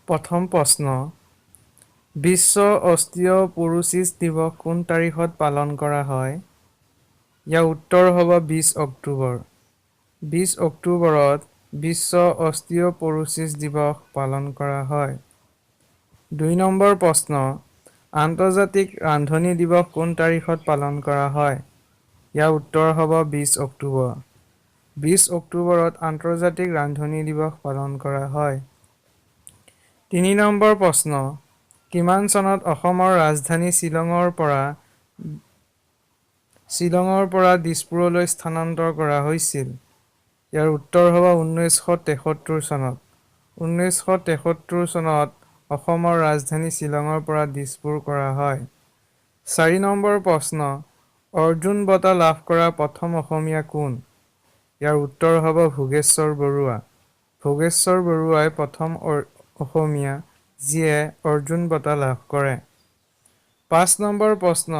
প্ৰথম প্ৰশ্ন, বিশ্ব অস্টিঅ'পৰোচিছ দিৱস কোন তাৰিখত পালন কৰা হয়? ইয়াৰ উত্তৰ হ'ব 20 অক্টোবৰ। 20 অক্টোবৰত বিশ্ব অস্টিঅ'পৰোচিছ দিৱস পালন কৰা হয়। 2 নম্বৰ প্ৰশ্ন, আন্তৰ্জাতিক ৰান্ধনী দিৱস কোন তাৰিখত পালন কৰা হয়? ইয়াৰ উত্তৰ হ'ব 20 অক্টোবৰ। 20 অক্টোবৰত আন্তৰ্জাতিক ৰান্ধনী দিৱস পালন কৰা হয়। 3 নম্বৰ প্ৰশ্ন, কিমান চনত অসমৰ ৰাজধানী শ্বিলঙৰ পৰা দিছপুৰলৈ স্থানান্তৰ কৰা হৈছিল? ইয়াৰ উত্তৰ হ'ব 1973 চনত। 1973 চনত অসমৰ ৰাজধানী শ্বিলঙৰ পৰা দিছপুৰ কৰা হয়। 4 নম্বৰ প্ৰশ্ন, অৰ্জুন বঁটা লাভ কৰা প্ৰথম অসমীয়া কোন? ইয়াৰ উত্তৰ হ'ব ভোগেশ্বৰ বৰুৱা। ভোগেশ্বৰ বৰুৱাই প্ৰথম অসমীয়া যিয়ে অৰ্জুন বঁটা লাভ কৰে। 5 নম্বৰ প্ৰশ্ন,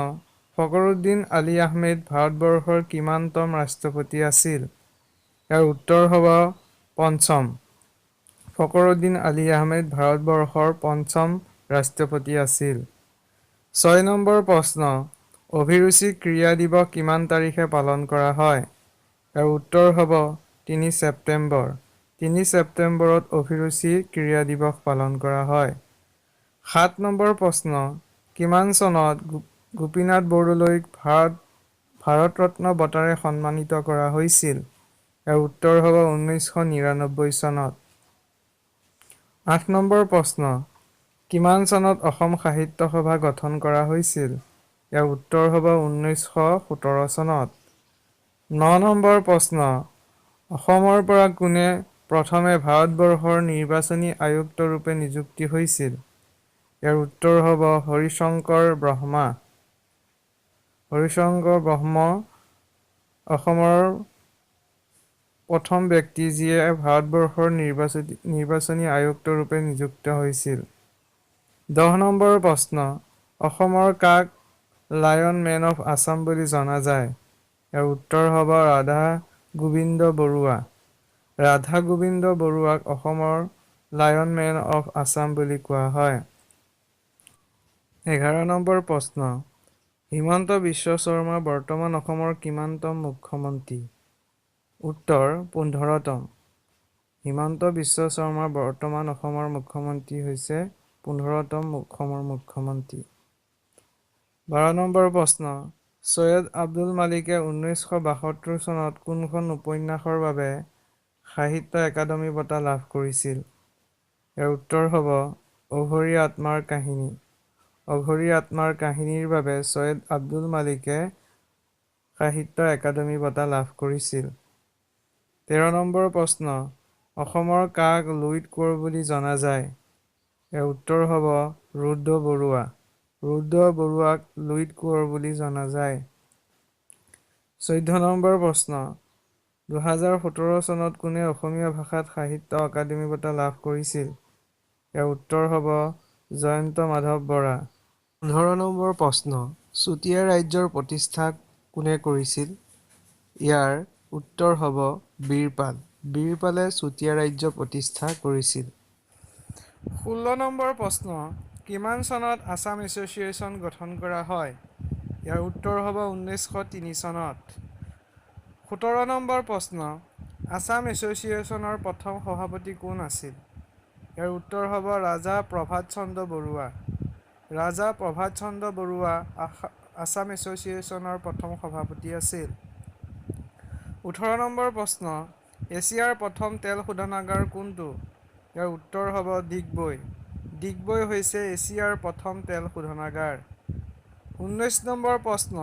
ফখৰুদ্দিন আলি আহমেদ ভাৰতবৰ্ষৰ কিমানতম ৰাষ্ট্ৰপতি আছিল? ইয়াৰ উত্তৰ হ'ব ৫ম। ফখৰুদ্দিন আলি আহমেদ ভাৰতবৰ্ষৰ ৫ম ৰাষ্ট্ৰপতি আছিল। 6 নম্বৰ প্ৰশ্ন, অভিৰুচি ক্ৰীড়া দিৱস কিমান তাৰিখে পালন কৰা হয়? ইয়াৰ উত্তৰ হ'ব ৩ ছেপ্টেম্বৰ। ৩ ছেপ্টেম্বৰত অভিৰুচি ক্ৰীড়া দিৱস পালন কৰা হয়। 7 নম্বৰ প্ৰশ্ন, কিমান চনত গোপীনাথ বৰদলৈক ভাৰত ৰত্ন বঁটাৰে সন্মানিত কৰা হৈছিল? ইয়াৰ উত্তৰ হ'ব 1999 চনত। 8 নম্বৰ প্ৰশ্ন, কিমান চনত অসম সাহিত্য সভা গঠন কৰা হৈছিল? ইয়াৰ উত্তৰ হ'ব 1917 চনত। 9 নম্বৰ প্ৰশ্ন, অসমৰ পৰা কোনে প্ৰথমে ভাৰতবৰ্ষৰ নিৰ্বাচনী আয়ুক্ত ৰূপে নিযুক্তি হৈছিল? ইয়াৰ উত্তৰ হ'ব হৰিশংকৰ ব্ৰহ্মা। হৰিশংকৰ ব্ৰহ্ম অসমৰ প্ৰথম ব্যক্তি যিয়ে ভাৰতবৰ্ষৰ নিৰ্বাচনী আয়ুক্ত ৰূপে নিযুক্ত হৈছিল। 10 নম্বৰ প্ৰশ্ন, অসমৰ কাক লায়ন মেন অফ আছাম বুলি জনা যায়? ইয়াৰ উত্তৰ হ'ব ৰাধা গোবিন্দ বৰুৱা। ৰাধা গোবিন্দ বৰুৱাক অসমৰ লায়ন মেন অফ আছাম বুলি কোৱা হয়। 11 নম্বৰ প্ৰশ্ন, হিমন্ত বিশ্ব শৰ্মা বৰ্তমান অসমৰ কিমানতম মুখ্যমন্ত্ৰী? উত্তৰ 15তম। হিমন্ত বিশ্ব শৰ্মা বৰ্তমান অসমৰ মুখ্যমন্ত্ৰী হৈছে 15তম অসমৰ মুখ্যমন্ত্ৰী। 12 নম্বৰ প্ৰশ্ন, চৈয়দ আব্দুল মালিকে 1972 চনত কোনখন উপন্যাসৰ বাবে সাহিত্য একাডেমী বঁটা লাভ কৰিছিল? ইয়াৰ উত্তৰ হ'ব অঘৰী আত্মাৰ কাহিনী। অঘৰী আত্মাৰ কাহিনীৰ বাবে চৈয়দ আব্দুল মালিকে সাহিত্য একাডেমী বঁটা লাভ কৰিছিল। 13 নম্বৰ প্ৰশ্ন, অসমৰ কাক লুইত কোঁৱৰ বুলি জনা যায়? ইয়াৰ উত্তৰ হ'ব ৰুদ্ৰ বৰুৱা। ৰুদ্ৰ বৰুৱাক লুইত কোঁৱৰ বুলি জনা যায়। 14 নম্বৰ প্ৰশ্ন, 2017 চনত কোনে অসমীয়া ভাষাত সাহিত্য অকাডেমী বঁটা লাভ কৰিছিল? ইয়াৰ উত্তৰ হ'ব জয়ন্ত মাধৱ বৰা। 15 নম্বৰ প্ৰশ্ন, চুতীয়া ৰাজ্যৰ প্ৰতিষ্ঠা কোনে কৰিছিল? ইয়াৰ উত্তৰ হ'ব বীৰপাল। বীৰপালে চুতীয়া ৰাজ্য প্ৰতিষ্ঠা কৰিছিল। 16 নম্বৰ প্ৰশ্ন, কিমান চনত আছাম এছ'চিয়েশ্যন গঠন কৰা হয়? ইয়াৰ উত্তৰ হ'ব 1903 চনত। 17 নম্বৰ প্ৰশ্ন, আছাম এছ'চিয়েশ্যনৰ প্ৰথম সভাপতি কোন আছিল? ইয়াৰ উত্তৰ হ'ব ৰাজা প্ৰভাত চন্দ্ৰ বৰুৱা। ৰাজা প্ৰভাত চন্দ্ৰ বৰুৱা আছাম এছ'চিয়েশ্যনৰ প্ৰথম সভাপতি আছিল। 18 নম্বৰ প্ৰশ্ন, এছিয়াৰ প্ৰথম তেল শোধনাগাৰ কোনটো? ইয়াৰ উত্তৰ হ'ব ডিগবৈ। ডিগবৈ হৈছে এছিয়াৰ প্ৰথম তেল শোধনাগাৰ। 19 নম্বৰ প্ৰশ্ন,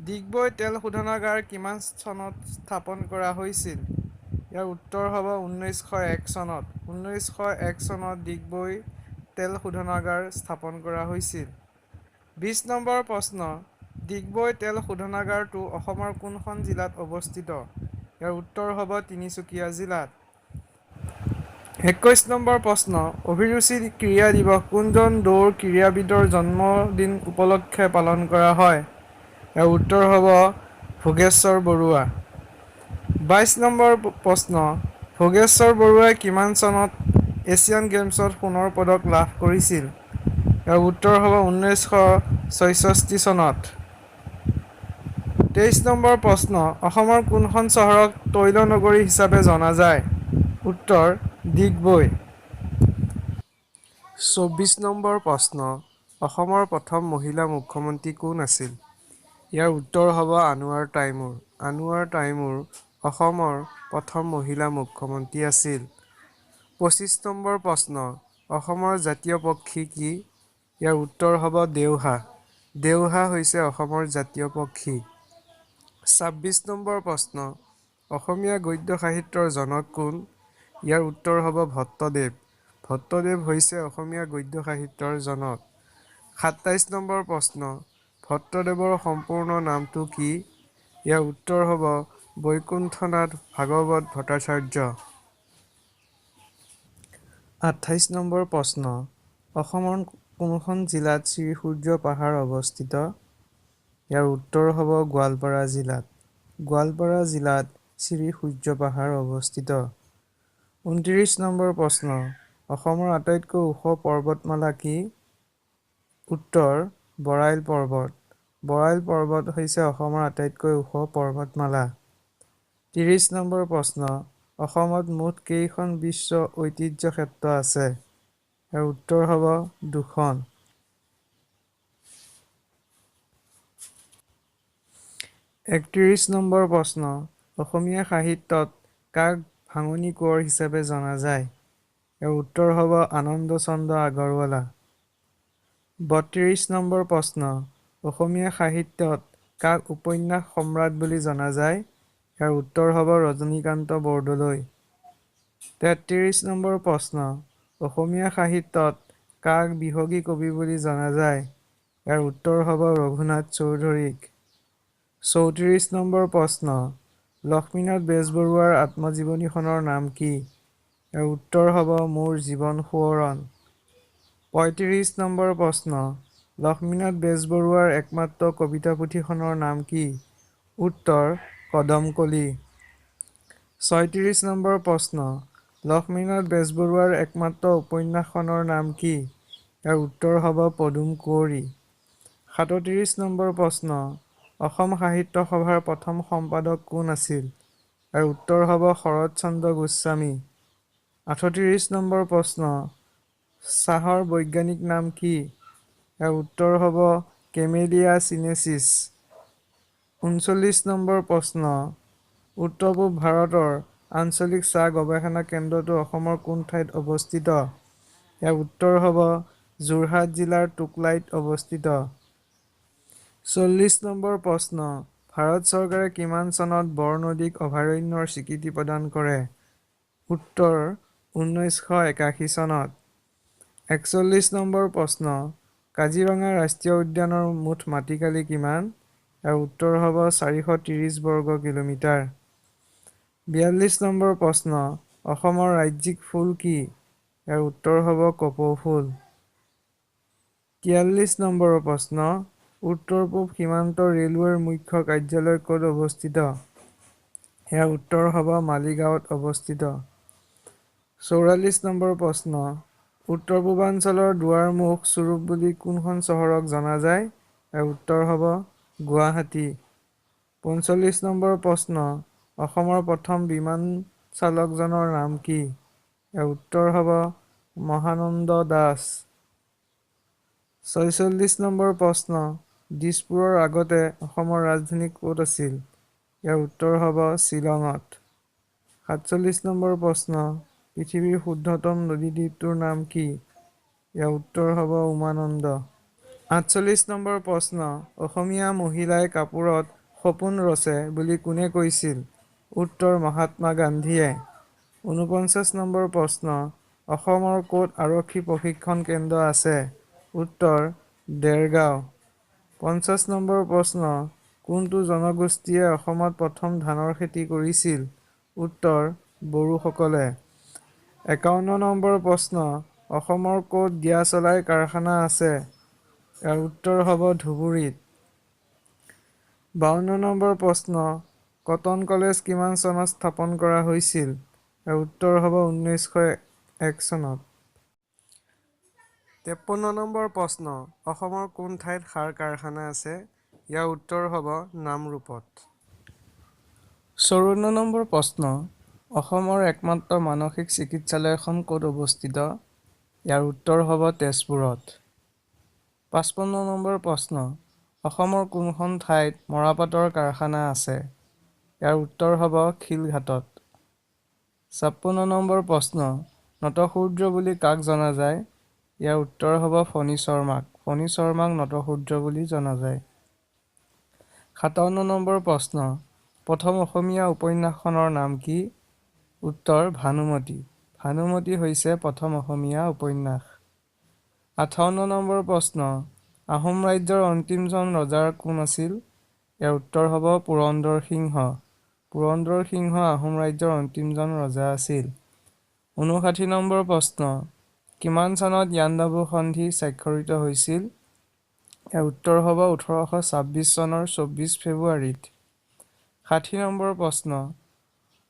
ডিগবৈ তেল শোধনাগাৰ কিমান চনত স্থাপন কৰা হৈছিল? ইয়াৰ উত্তৰ হ'ব 1901 চনত। 1901 চনত ডিগবৈ তেল শোধনাগাৰ স্থাপন কৰা হৈছিল। 20 নম্বৰ প্ৰশ্ন, ডিগবৈ তেল শোধনাগাৰটো অসমৰ কোনখন জিলাত অৱস্থিত? ইয়াৰ উত্তৰ হ'ব তিনিচুকীয়া জিলাত। 21 নম্বৰ প্ৰশ্ন, অভিৰুচি ক্ৰীড়া দিৱস কোনজন দৌৰ ক্ৰীড়াবিদৰ জন্মদিন উপলক্ষে পালন কৰা হয়? ইয়াৰ উত্তৰ হ'ব ভোগেশ্বৰ বৰুৱা। 22 নম্বৰ প্ৰশ্ন, ভোগেশ্বৰ বৰুৱাই কিমান চনত এছিয়ান গেমছত সোণৰ পদক লাভ কৰিছিল? ইয়াৰ উত্তৰ হ'ব 1966 চনত। 23 নম্বৰ প্ৰশ্ন, অসমৰ কোনখন চহৰক তৈল নগৰী হিচাপে জনা যায়? উত্তৰ ডিগবৈ। 24 নম্বৰ প্ৰশ্ন, অসমৰ প্ৰথম মহিলা মুখ্যমন্ত্ৰী কোন আছিল? ইয়াৰ উত্তৰ হ'ব আনোৱাৰ তাইমুৰ। আনোৱাৰ তাইমুৰ অসমৰ প্ৰথম মহিলা মুখ্যমন্ত্ৰী আছিল। 25 নম্বৰ প্ৰশ্ন, অসমৰ জাতীয় পক্ষী কি? ইয়াৰ উত্তৰ হ'ব দেওহাঁহ। দেওহাঁহ হৈছে অসমৰ জাতীয় পক্ষী। 26 নম্বৰ প্ৰশ্ন, অসমীয়া গদ্য সাহিত্যৰ জনক কোন? ইয়াৰ উত্তৰ হ'ব ভট্টদেৱ। ভট্টদেৱ হৈছে অসমীয়া গদ্য সাহিত্যৰ জনক। 27 নম্বৰ প্ৰশ্ন, ভট্টদেৱৰ সম্পূৰ্ণ নামটো কি? ইয়াৰ উত্তৰ হ'ব বৈকুণ্ঠনাথ ভাগৱত ভট্টাচাৰ্য। 28 নম্বৰ প্ৰশ্ন, অসমৰ কোনখন জিলাত শ্ৰীসূৰ্য পাহাৰ অৱস্থিত? ইয়াৰ উত্তৰ হ'ব গোৱালপাৰা জিলাত। গোৱালপাৰা জিলাত শ্ৰীসূৰ্য পাহাৰ অৱস্থিত। 29 নম্বৰ প্ৰশ্ন, অসমৰ আটাইতকৈ ওখ পৰ্বতমালা কি? উত্তৰ বৰাইল পৰ্বত। বৰাইল পৰ্বত হৈছে অসমৰ আটাইতকৈ ওখ পৰ্বতমালা। 30 নম্বৰ প্ৰশ্ন, অসমত মুঠ কেইখন বিশ্ব ঐতিহ্য ক্ষেত্ৰ আছে? ইয়াৰ উত্তৰ হ'ব 2খন। 31 নম্বৰ প্ৰশ্ন, অসমীয়া সাহিত্যত কাক ভাঙনি কোঁৱৰ হিচাপে জনা যায়? ইয়াৰ উত্তৰ হ'ব আনন্দ চন্দ্ৰ আগৰৱালা। 32 নম্বৰ প্ৰশ্ন, অসমীয়া সাহিত্যত কাক উপন্যাস সম্ৰাট বুলি জনা যায়? ইয়াৰ উত্তৰ হ'ব ৰজনীকান্ত বৰদলৈ। 33 নম্বৰ প্ৰশ্ন, অসমীয়া সাহিত্যত কাক বিহগী কবি বুলি জনা যায়? ইয়াৰ উত্তৰ হ'ব ৰঘুনাথ চৌধুৰীক। 34 নম্বৰ প্ৰশ্ন, লক্ষ্মীনাথ বেজবৰুৱাৰ আত্মজীৱনীখনৰ নাম কি? ইয়াৰ উত্তৰ হ'ব মোৰ জীৱন সোঁৱৰণ। 35 নম্বৰ প্ৰশ্ন, লক্ষ্মীনাথ বেজবৰুৱাৰ একমাত্ৰ কবিতা পুথিখনৰ নাম কি? উত্তৰ কদমকলি। 36 নম্বৰ প্ৰশ্ন, লক্ষ্মীনাথ বেজবৰুৱাৰ একমাত্ৰ উপন্যাসখনৰ নাম কি? ইয়াৰ উত্তৰ হ'ব পদুম কুঁৱৰী। 37 নম্বৰ প্ৰশ্ন, অসম সাহিত্য সভাৰ প্ৰথম সম্পাদক কোন আছিল? ইয়াৰ উত্তৰ হ'ব শৰৎচন্দ্ৰ গোস্বামী। 38 নম্বৰ প্ৰশ্ন, চাহৰ বৈজ্ঞানিক নাম কি? ইয়াৰ উত্তৰ হ'ব কেমেলিয়া চিনেচিছ। 39 নম্বৰ প্ৰশ্ন, উত্তৰ-পূব ভাৰতৰ আঞ্চলিক চাহ গৱেষণা কেন্দ্ৰটো অসমৰ কোন ঠাইত অৱস্থিত? ইয়াৰ উত্তৰ হ'ব যোৰহাট জিলাৰ টোকলাইত অৱস্থিত। 40 নম্বৰ প্ৰশ্ন, ভাৰত চৰকাৰে কিমান চনত বৰনদীক অভয়াৰণ্যৰ স্বীকৃতি প্ৰদান কৰে? উত্তৰ 1981 চনত। 41 নম্বৰ প্ৰশ্ন, কাজিৰঙা ৰাষ্ট্ৰীয় উদ্যানৰ মুঠ মাটিকালি কিমান? ইয়াৰ উত্তৰ হ'ব 430 বৰ্গ কিলোমিটাৰ। 42 নম্বৰ প্ৰশ্ন, অসমৰ ৰাজ্যিক ফুল কি? ইয়াৰ উত্তৰ হ'ব কপৌ ফুল। 43 নম্বৰ প্ৰশ্ন, উত্তৰ-পূব সীমান্ত ৰেলৱেৰ মুখ্য কাৰ্যালয় ক'ত অৱস্থিত? ইয়াৰ উত্তৰ হ'ব মালিগাঁৱত অৱস্থিত। 44 নম্বৰ প্ৰশ্ন, উত্তৰ-পূৰ্বাঞ্চলৰ দুৱাৰমুখ স্বৰূপ বুলি কোনখন চহৰক জনা যায়? ইয়াৰ উত্তৰ হ'ব গুৱাহাটী। 45 নম্বৰ প্ৰশ্ন, অসমৰ প্ৰথম বিমান চালকজনৰ নাম কি? ইয়াৰ উত্তৰ হ'ব মহানন্দ দাস। 46 নম্বৰ প্ৰশ্ন, দিছপুৰৰ আগতে অসমৰ ৰাজধানী ক'ত আছিল? ইয়াৰ উত্তৰ হ'ব শ্বিলঙত। 47 নম্বৰ প্ৰশ্ন, পৃথিৱীৰ ক্ষুদ্ৰতম নদীদ্বীপটোৰ নাম কি? ইয়াৰ উত্তৰ হ'ব উমানন্দ। 48 নম্বৰ প্ৰশ্ন, অসমীয়া মহিলাই কাপোৰত সপোন ৰচে বুলি কোনে কৈছিল? উত্তৰ মহাত্মা গান্ধীয়ে। 49 নম্বৰ প্ৰশ্ন, অসমৰ ক'ত আৰক্ষী প্ৰশিক্ষণ কেন্দ্ৰ আছে? উত্তৰ দেৰগাঁও। 50 নম্বৰ প্ৰশ্ন, কোনটো জনগোষ্ঠীয়ে অসমত প্ৰথম ধানৰ খেতি কৰিছিল? উত্তৰ বড়োসকলে। 51 নম্বৰ প্ৰশ্ন, অসমৰ ক'ত দিয়াচলাই কাৰখানা আছে? ইয়াৰ উত্তৰ হ'ব ধুবুৰীত। 52 নম্বৰ প্ৰশ্ন, কটন কলেজ কিমান চনত স্থাপন কৰা হৈছিল? ইয়াৰ উত্তৰ হ'ব 1961 1901 চনত। 53 নম্বৰ প্ৰশ্ন, অসমৰ কোন ঠাইত সাৰ কাৰখানা আছে? ইয়াৰ উত্তৰ হ'ব নামৰূপত। 54 নম্বৰ প্ৰশ্ন, অসমৰ একমাত্ৰ মানসিক চিকিৎসালয়খন ক'ত অৱস্থিত? ইয়াৰ উত্তৰ হ'ব তেজপুৰত। 55 নম্বৰ প্ৰশ্ন, অসমৰ কোনখন ঠাইত মৰাপাটৰ কাৰখানা আছে? ইয়াৰ উত্তৰ হ'ব শিলঘাটত। 56 নম্বৰ প্ৰশ্ন, নটসূৰ্য বুলি কাক জনা যায়? ইয়াৰ উত্তৰ হ'ব ফণী শৰ্মাক। ফণী শৰ্মাক নটসূৰ্য বুলি জনা যায়। 57 নম্বৰ প্ৰশ্ন, প্ৰথম অসমীয়া উপন্যাসখনৰ নাম কি? উত্তৰ ভানুমতী। ভানুমতী হৈছে প্ৰথম অসমীয়া উপন্যাস। 58 নম্বৰ প্ৰশ্ন, আহোম ৰাজ্যৰ অন্তিমজন ৰজা কোন আছিল? ইয়াৰ উত্তৰ হ'ব পুৰন্দৰ সিংহ। পুৰন্দৰ সিংহ আহোম ৰাজ্যৰ অন্তিমজন ৰজা আছিল। 59 নম্বৰ প্ৰশ্ন, কিমান চনত ইয়াণ্ডাবু সন্ধি স্বাক্ষৰিত হৈছিল? ইয়াৰ উত্তৰ হ'ব 1826 চনৰ 24 ফেব্ৰুৱাৰীত। 60 নম্বৰ প্ৰশ্ন,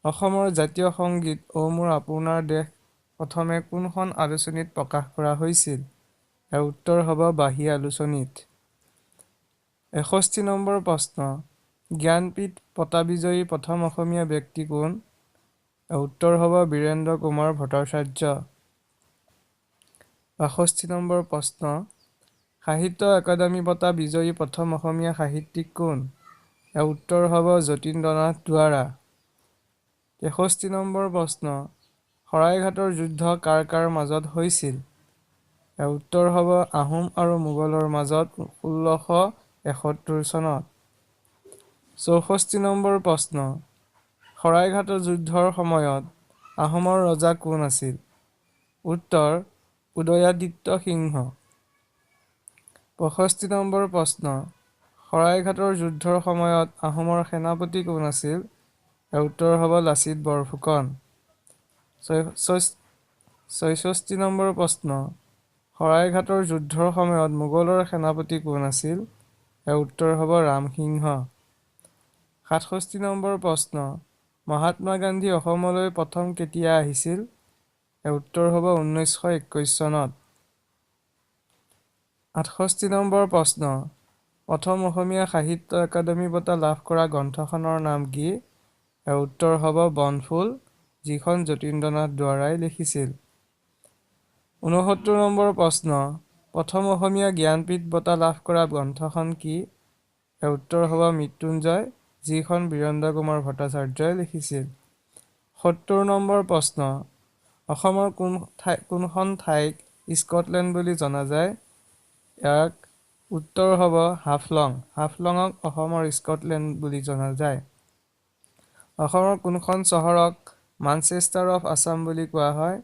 অসমৰ জাতীয় সংগীত অ মোৰ আপোনাৰ দেশ প্ৰথমে কোনখন আলোচনীত প্ৰকাশ কৰা হৈছিল? ইয়াৰ উত্তৰ হ'ব বাঁহী আলোচনীত। 61 নম্বৰ প্ৰশ্ন, জ্ঞানপীঠ বঁটা বিজয়ী প্ৰথম অসমীয়া ব্যক্তি কোন? ইয়াৰ উত্তৰ হ'ব বীৰেন্দ্ৰ কুমাৰ ভট্টাচাৰ্য। 62 নম্বৰ প্ৰশ্ন, সাহিত্য একাডেমী বঁটা বিজয়ী প্ৰথম অসমীয়া সাহিত্যিক কোন? ইয়াৰ উত্তৰ হ'ব যতীন্দ্ৰনাথ দুৱৰা। 63 নম্বৰ প্ৰশ্ন, শৰাইঘাটৰ যুদ্ধ কাৰ কাৰ মাজত হৈছিল? ইয়াৰ উত্তৰ হ'ব আহোম আৰু মোগলৰ মাজত 1671 চনত। 64 নম্বৰ প্ৰশ্ন, শৰাইঘাটৰ যুদ্ধৰ সময়ত আহোমৰ ৰজা কোন আছিল? উত্তৰ উদয়াদিত্য সিংহ। 65 নম্বৰ প্ৰশ্ন, শৰাইঘাটৰ যুদ্ধৰ সময়ত আহোমৰ সেনাপতি কোন আছিল? ইয়াৰ উত্তৰ হ'ব লাচিত বৰফুকন। 66 নম্বৰ প্ৰশ্ন, শৰাইঘাটৰ যুদ্ধৰ সময়ত মোগলৰ সেনাপতি কোন আছিল? ইয়াৰ উত্তৰ হ'ব ৰামসিংহ। 67 নম্বৰ প্ৰশ্ন, মহাত্মা গান্ধী অসমলৈ প্ৰথম কেতিয়া আহিছিল? ইয়াৰ উত্তৰ হ'ব 1921 চনত। 68 নম্বৰ প্ৰশ্ন, প্ৰথম অসমীয়া সাহিত্য একাডেমী বঁটা লাভ কৰা গ্ৰন্থখনৰ নাম কি? ইয়াৰ উত্তৰ হ'ব বনফুল, যিখন যতীন্দ্ৰনাথ দুৱৰাই লিখিছিল। 69 নম্বৰ প্ৰশ্ন, প্ৰথম অসমীয়া জ্ঞানপীঠ বঁটা লাভ কৰা গ্ৰন্থখন কি? ইয়াৰ উত্তৰ হ'ব মৃত্যুঞ্জয়, যিখন বীৰেন্দ্ৰ কুমাৰ ভট্টাচাৰ্যই লিখিছিল। 70 নম্বৰ প্ৰশ্ন, অসমৰ কোনখন ঠাইক স্কটলেণ্ড বুলি জনা যায়? ইয়াক উত্তৰ হ'ব হাফলং। হাফলঙক অসমৰ স্কটলেণ্ড বুলি জনা যায়। অসমৰ কোনখন চহৰক মানচেষ্টাৰ অফ আছাম বুলি কোৱা হয়?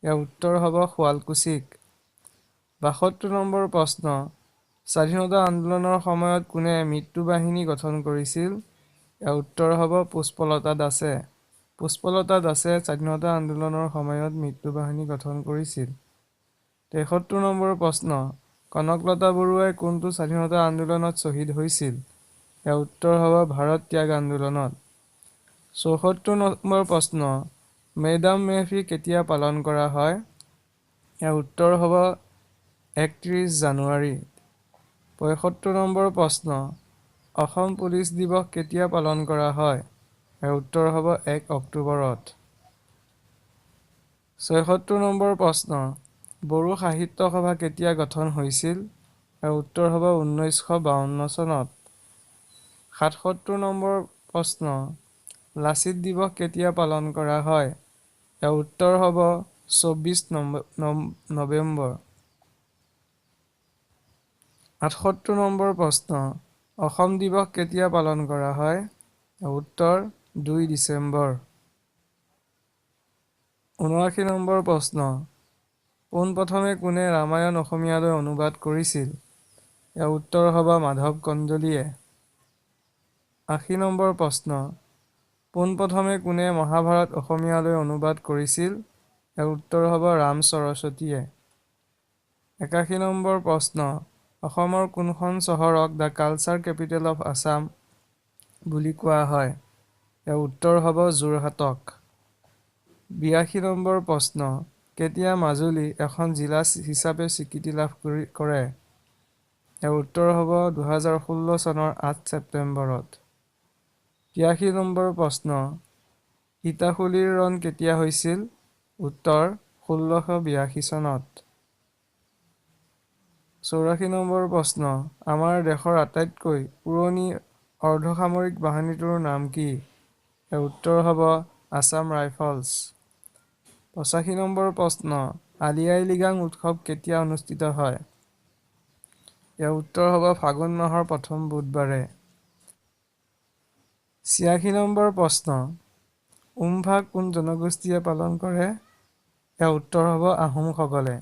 ইয়াৰ উত্তৰ হ'ব শুৱালকুছিক। 72 নম্বৰ প্ৰশ্ন, স্বাধীনতা আন্দোলনৰ সময়ত কোনে মৃত্যু বাহিনী গঠন কৰিছিল? ইয়াৰ উত্তৰ হ'ব পুষ্পলতা দাসে। পুষ্পলতা দাসে স্বাধীনতা আন্দোলনৰ সময়ত মৃত্যু বাহিনী গঠন কৰিছিল। 73 নম্বৰ প্ৰশ্ন, কনকলতা বৰুৱাই কোনটো স্বাধীনতা আন্দোলনত শ্বহীদ হৈছিল? ইয়াৰ উত্তৰ হ'ব ভাৰত ত্যাগ আন্দোলনত। 74 নম্বৰ প্ৰশ্ন, মেডাম মেফি কেতিয়া পালন কৰা হয়? ইয়াৰ উত্তৰ হ'ব 31 জানুৱাৰী। 75 নম্বৰ প্ৰশ্ন, অসম পুলিচ দিৱস কেতিয়া পালন কৰা হয়? ইয়াৰ উত্তৰ হ'ব 1 অক্টোবৰত। 76 নম্বৰ প্ৰশ্ন, বড়ো সাহিত্য সভা কেতিয়া গঠন হৈছিল? ইয়াৰ উত্তৰ হ'ব 1952 চনত। 77 নম্বৰ প্ৰশ্ন, লাচিত দিৱস কেতিয়া পালন কৰা হয়? ইয়াৰ উত্তৰ হ'ব 24 নৱেম্বৰ। 78 নম্বৰ প্ৰশ্ন, অসম দিৱস কেতিয়া পালন কৰা হয়? ইয়াৰ উত্তৰ 2 ডিচেম্বৰ। 79 নম্বৰ প্ৰশ্ন, পোনপ্ৰথমে কোনে ৰামায়ণ অসমীয়ালৈ অনুবাদ কৰিছিল? ইয়াৰ উত্তৰ হ'ব মাধৱ কন্দলীয়ে। 80 নম্বৰ প্ৰশ্ন, পোনপ্ৰথমে কোনে মহাভাৰত অসমীয়ালৈ অনুবাদ কৰিছিল? ইয়াৰ উত্তৰ হ'ব ৰাম সৰস্বতীয়ে। 81 নম্বৰ প্ৰশ্ন, অসমৰ কোনখন চহৰক the culture capital of Assam বুলি কোৱা হয়? ইয়াৰ উত্তৰ হ'ব যোৰহাটক। 82 নম্বৰ প্ৰশ্ন, কেতিয়া মাজুলী এখন জিলা হিচাপে স্বীকৃতি লাভ কৰে? ইয়াৰ উত্তৰ হ'ব 2016 চনৰ 8 ছেপ্টেম্বৰত। 83 নম্বৰ প্ৰশ্ন, ইটাখুলিৰ ৰণ কেতিয়া হৈছিল? উত্তৰ 1682 চনত। 84 নম্বৰ প্ৰশ্ন, আমাৰ দেশৰ আটাইতকৈ পুৰণি অৰ্ধসামৰিক বাহিনীটোৰ নাম কি? ইয়াৰ উত্তৰ হ'ব আছাম ৰাইফলছ। 85 নম্বৰ প্ৰশ্ন, আলি আই লৃগাং উৎসৱ কেতিয়া অনুষ্ঠিত হয়? ইয়াৰ উত্তৰ হ'ব ফাগুন মাহৰ প্ৰথম বুধবাৰে। 86 নম্বৰ প্ৰশ্ন, উমফা কোন জনগোষ্ঠীয়ে পালন কৰে? ইয়াৰ উত্তৰ হ'ব আহোমসকলে।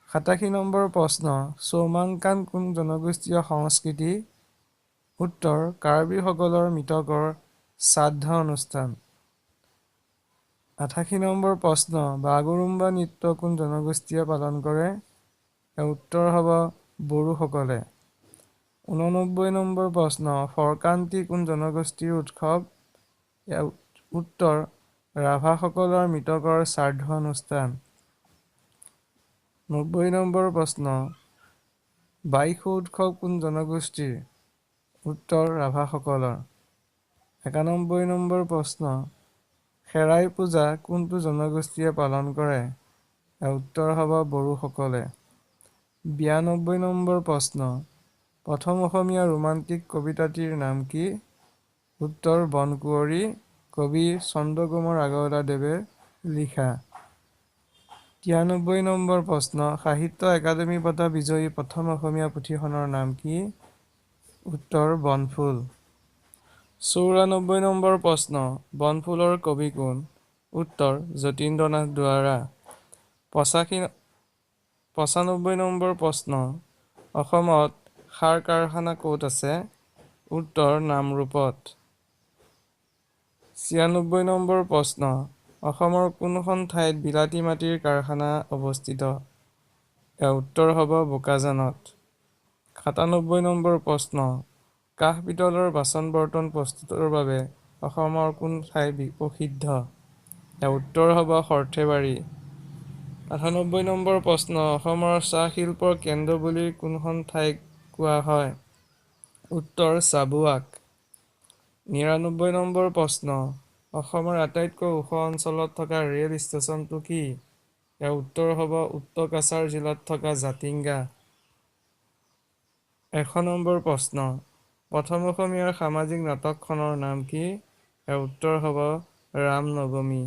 87 নম্বৰ প্ৰশ্ন, চৌমাংকান কোন জনগোষ্ঠীয় সংস্কৃতি? উত্তৰ কাৰ্বিসকলৰ মৃতকৰ শ্ৰাদ্ধ অনুষ্ঠান। 88 নম্বৰ প্ৰশ্ন, বাগৰুম্বা নৃত্য কোন জনগোষ্ঠীয়ে পালন কৰে? ইয়াৰ উত্তৰ হ'ব বড়োসকলে। 89 নম্বৰ প্ৰশ্ন, ফৰকান্তি কোন জনগোষ্ঠীৰ উৎসৱ? ইয়াৰ উত্তৰ ৰাভাসকলৰ মৃতকৰ শ্ৰাদ্ধ অনুষ্ঠান। 90 নম্বৰ প্ৰশ্ন, বাইখো উৎসৱ কোন জনগোষ্ঠীৰ? উত্তৰ ৰাভাসকলৰ। 91 নম্বৰ প্ৰশ্ন, খেৰাই পূজা কোনটো জনগোষ্ঠীয়ে পালন কৰে? ইয়াৰ উত্তৰ হ'ব বড়োসকলে। 92 নম্বৰ প্ৰশ্ন, প্ৰথম অসমীয়া ৰোমান্টিক কবিতাটিৰ নাম কি? উত্তৰ বনকুঁৱৰী, কবি চন্দ্ৰকুমাৰ আগৰৱালাদেৱে লিখা। 93 নম্বৰ প্ৰশ্ন, সাহিত্য একাডেমী বঁটা বিজয়ী প্ৰথম অসমীয়া পুথিখনৰ নাম কি? উত্তৰ বনফুল। 94 নম্বৰ প্ৰশ্ন, বনফুলৰ কবি কোন? উত্তৰ যতীন্দ্ৰনাথ দুৱৰা। 95 নম্বৰ প্ৰশ্ন, অসমত সাৰ কাৰখানা ক'ত আছে? উত্তৰ নামৰূপত। 96 নম্বৰ প্ৰশ্ন, অসমৰ কোনখন ঠাইত বিলাতী মাটিৰ কাৰখানা অৱস্থিত? ইয়াৰ উত্তৰ হ'ব বোকাজানত। 97 নম্বৰ প্ৰশ্ন, কাঁহ পিতলৰ বাচন বৰ্তন প্ৰস্তুতৰ বাবে অসমৰ কোন ঠাই প্ৰসিদ্ধ? ইয়াৰ উত্তৰ হ'ব সৰ্থেবাৰী। 98 নম্বৰ প্ৰশ্ন, অসমৰ চাহ শিল্পৰ কেন্দ্ৰ বুলি কোনখন ঠাইক কোৱা হয়? উত্তৰ চাবুৱাক। 99 নম্বৰ প্ৰশ্ন, অসমৰ আটাইতকৈ ওখ অঞ্চলত থকা ৰেল ষ্টেচনটো কি? ইয়াৰ উত্তৰ হ'ব উত্তৰ কাছাৰ জিলাত থকা জাতিংগা। 100 নম্বৰ প্ৰশ্ন, প্ৰথম অসমীয়াৰ সামাজিক নাটকখনৰ নাম কি? ইয়াৰ উত্তৰ হ'ব ৰাম নৱমী।